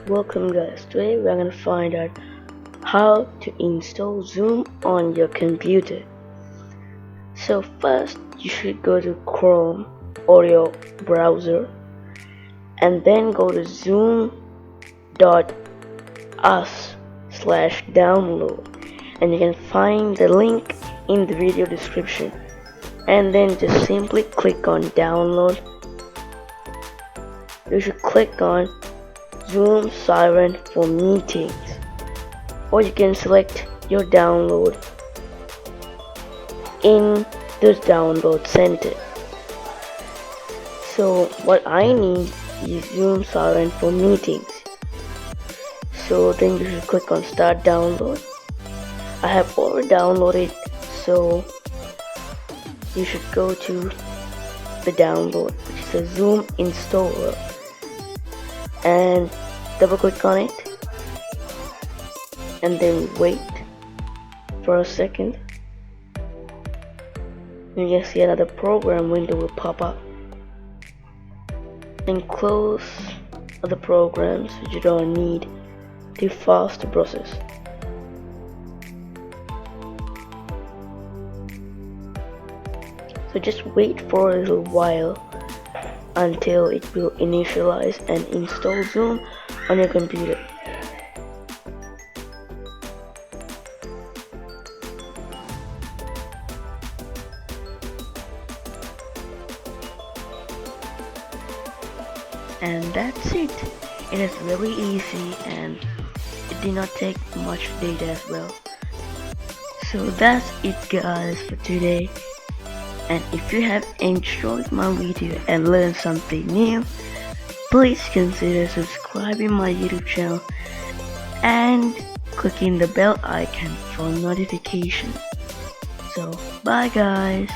Welcome guys, today we're gonna find out how to install Zoom on your computer. So first you should go to Chrome or your browser and then go to zoom.us/download and you can find the link in the video description and then just simply click on download. You should click on Zoom Siren for meetings, or you can select your download in this download center. So what I need is Zoom Siren for meetings. So then you should click on start download. I have already downloaded, so you should go to the download, which is a Zoom installer, and double click on it and then wait for a second. You can see another program window will pop up. Then close other programs which you don't need, too fast to process. So just wait for a little while until it will initialize and install Zoom on your computer. And that's it. It is very easy and it did not take much data as well. So that's it guys for today. And if you have enjoyed my video and learned something new, please consider subscribing my YouTube channel and clicking the bell icon for notifications. So bye guys.